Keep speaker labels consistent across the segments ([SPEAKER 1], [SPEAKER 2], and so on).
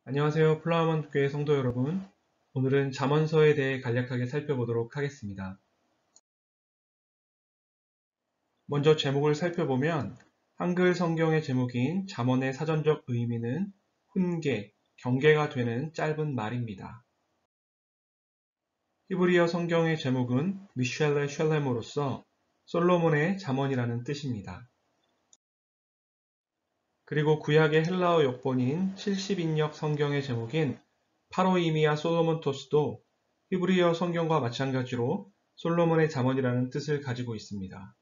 [SPEAKER 1] 안녕하세요. 플라워먼 교회 성도 여러분. 오늘은 잠언서에 대해 간략하게 살펴보도록 하겠습니다. 먼저 제목을 살펴보면 한글 성경의 제목인 잠언의 사전적 의미는 훈계, 경계가 되는 짧은 말입니다. 히브리어 성경의 제목은 미셸레 쉘렘으로서 솔로몬의 잠언이라는 뜻입니다. 그리고 구약의 헬라어 역본인 70인역 성경의 제목인 파로이미아 솔로몬토스도 히브리어 성경과 마찬가지로 솔로몬의 잠언이라는 뜻을 가지고 있습니다.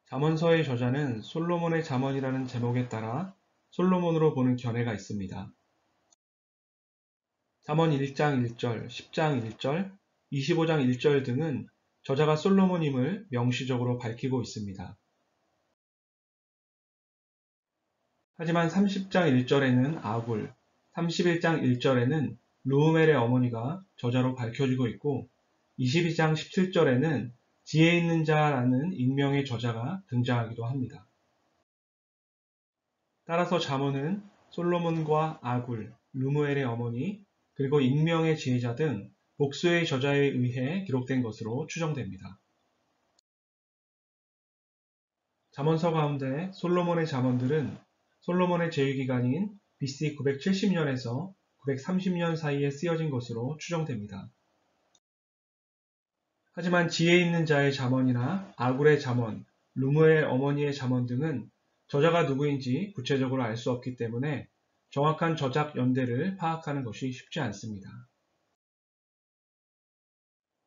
[SPEAKER 1] 잠언서의 저자는 솔로몬의 잠언이라는 제목에 따라 솔로몬으로 보는 견해가 있습니다. 잠언 1장 1절, 10장 1절, 25장 1절 등은 저자가 솔로몬임을 명시적으로 밝히고 있습니다. 하지만 30장 1절에는 아굴, 31장 1절에는 르우멜의 어머니가 저자로 밝혀지고 있고 22장 17절에는 지혜 있는 자라는 익명의 저자가 등장하기도 합니다. 따라서 잠언은 솔로몬과 아굴, 르무엘의 어머니, 그리고 익명의 지혜자 등 복수의 저자에 의해 기록된 것으로 추정됩니다. 잠언서 가운데 솔로몬의 잠언들은 솔로몬의 제위기간인 BC 970년에서 930년 사이에 쓰여진 것으로 추정됩니다. 하지만 지혜 있는 자의 잠언이나 아굴의 잠언, 르무의 어머니의 잠언 등은 저자가 누구인지 구체적으로 알 수 없기 때문에 정확한 저작 연대를 파악하는 것이 쉽지 않습니다.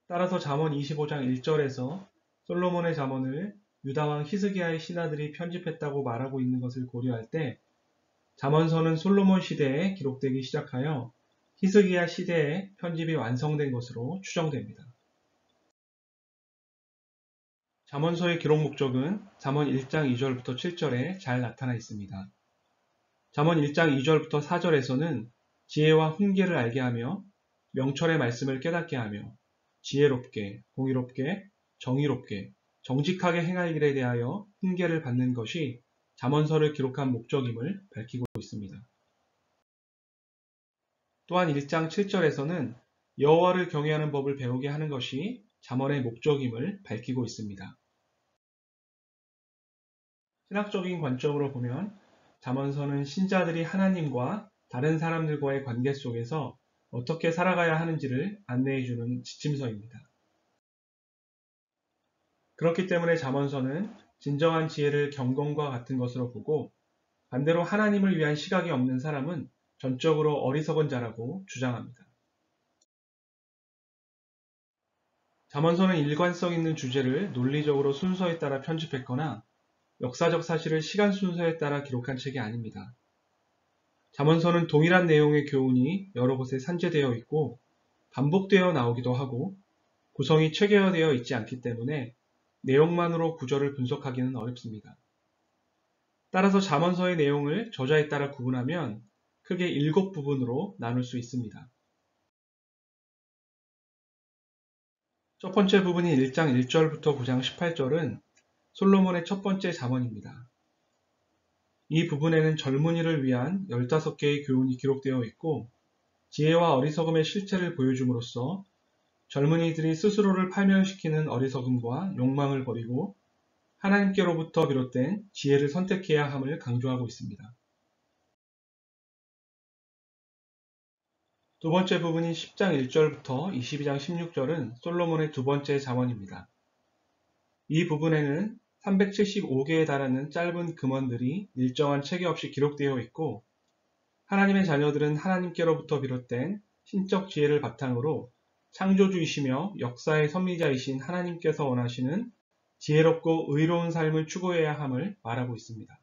[SPEAKER 1] 따라서 잠언 25장 1절에서 솔로몬의 잠언을 유다왕 히스기야의 신하들이 편집했다고 말하고 있는 것을 고려할 때 잠언서는 솔로몬 시대에 기록되기 시작하여 히스기야 시대에 편집이 완성된 것으로 추정됩니다. 잠언서의 기록 목적은 잠언 1장 2절부터 7절에 잘 나타나 있습니다. 잠언 1장 2절부터 4절에서는 지혜와 훈계를 알게 하며 명철의 말씀을 깨닫게 하며 지혜롭게, 공의롭게, 정의롭게, 정직하게 행할 일에 대하여 훈계를 받는 것이 잠언서를 기록한 목적임을 밝히고 있습니다. 또한 1장 7절에서는 여호와를 경외하는 법을 배우게 하는 것이 잠언의 목적임을 밝히고 있습니다. 신학적인 관점으로 보면 잠언서는 신자들이 하나님과 다른 사람들과의 관계 속에서 어떻게 살아가야 하는지를 안내해주는 지침서입니다. 그렇기 때문에 잠언서는 진정한 지혜를 경건과 같은 것으로 보고 반대로 하나님을 위한 시각이 없는 사람은 전적으로 어리석은 자라고 주장합니다. 잠언서는 일관성 있는 주제를 논리적으로 순서에 따라 편집했거나 역사적 사실을 시간 순서에 따라 기록한 책이 아닙니다. 잠언서는 동일한 내용의 교훈이 여러 곳에 산재되어 있고 반복되어 나오기도 하고 구성이 체계화되어 있지 않기 때문에 내용만으로 구절을 분석하기는 어렵습니다. 따라서 잠언서의 내용을 저자에 따라 구분하면 크게 7부분으로 나눌 수 있습니다. 첫 번째 부분인 1장 1절부터 9장 18절은 솔로몬의 첫 번째 잠언입니다. 이 부분에는 젊은이를 위한 15개의 교훈이 기록되어 있고 지혜와 어리석음의 실체를 보여줌으로써 젊은이들이 스스로를 파멸시키는 어리석음과 욕망을 버리고 하나님께로부터 비롯된 지혜를 선택해야 함을 강조하고 있습니다. 두 번째 부분인 10장 1절부터 22장 16절은 솔로몬의 두 번째 잠언입니다. 이 부분에는 375개에 달하는 짧은 금언들이 일정한 체계 없이 기록되어 있고 하나님의 자녀들은 하나님께로부터 비롯된 신적 지혜를 바탕으로 창조주이시며 역사의 섭리자이신 하나님께서 원하시는 지혜롭고 의로운 삶을 추구해야 함을 말하고 있습니다.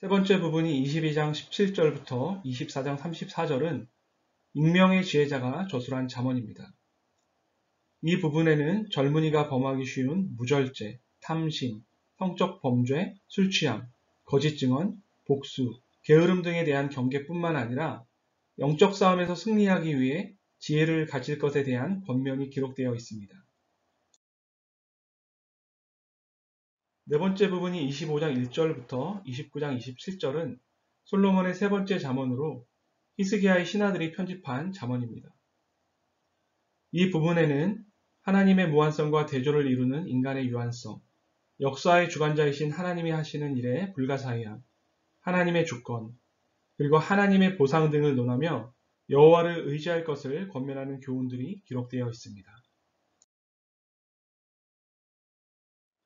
[SPEAKER 1] 세 번째 부분이 22장 17절부터 24장 34절은 익명의 지혜자가 저술한 잠언입니다. 이 부분에는 젊은이가 범하기 쉬운 무절제, 탐심, 성적 범죄, 술취함, 거짓 증언, 복수, 게으름 등에 대한 경계뿐만 아니라 영적 싸움에서 승리하기 위해 지혜를 가질 것에 대한 권면이 기록되어 있습니다. 네 번째 부분이 25장 1절부터 29장 27절은 솔로몬의 세 번째 잠언으로 히스기야의 신하들이 편집한 잠언입니다. 이 부분에는 하나님의 무한성과 대조를 이루는 인간의 유한성, 역사의 주관자이신 하나님이 하시는 일의 불가사의함, 하나님의 주권, 그리고 하나님의 보상 등을 논하며 여호와를 의지할 것을 권면하는 교훈들이 기록되어 있습니다.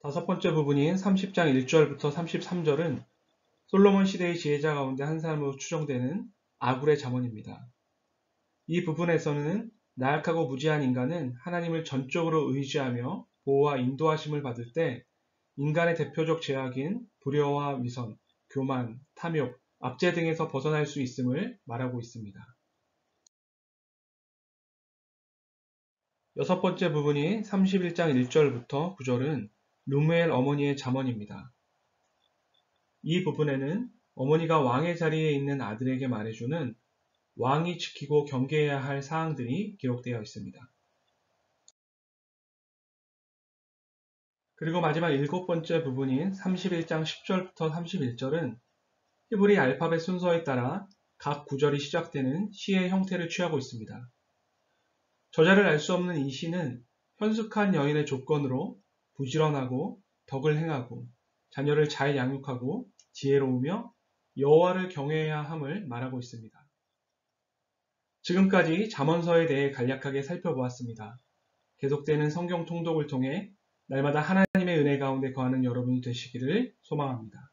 [SPEAKER 1] 다섯 번째 부분인 30장 1절부터 33절은 솔로몬 시대의 지혜자 가운데 한 사람으로 추정되는 아굴의 잠언입니다. 이 부분에서는 나약하고 무지한 인간은 하나님을 전적으로 의지하며 보호와 인도하심을 받을 때 인간의 대표적 죄악인 불효와 위선, 교만, 탐욕, 압제 등에서 벗어날 수 있음을 말하고 있습니다. 여섯 번째 부분인 31장 1절부터 9절은 르무엘 어머니의 잠언입니다. 이 부분에는 어머니가 왕의 자리에 있는 아들에게 말해주는 왕이 지키고 경계해야 할 사항들이 기록되어 있습니다. 그리고 마지막 일곱 번째 부분인 31장 10절부터 31절은 히브리 알파벳 순서에 따라 각 구절이 시작되는 시의 형태를 취하고 있습니다. 저자를 알 수 없는 이 시는 현숙한 여인의 조건으로 부지런하고 덕을 행하고 자녀를 잘 양육하고 지혜로우며 여호와를 경외해야 함을 말하고 있습니다. 지금까지 잠언서에 대해 간략하게 살펴보았습니다. 계속되는 성경 통독을 통해 날마다 하나님의 은혜 가운데 거하는 여러분이 되시기를 소망합니다.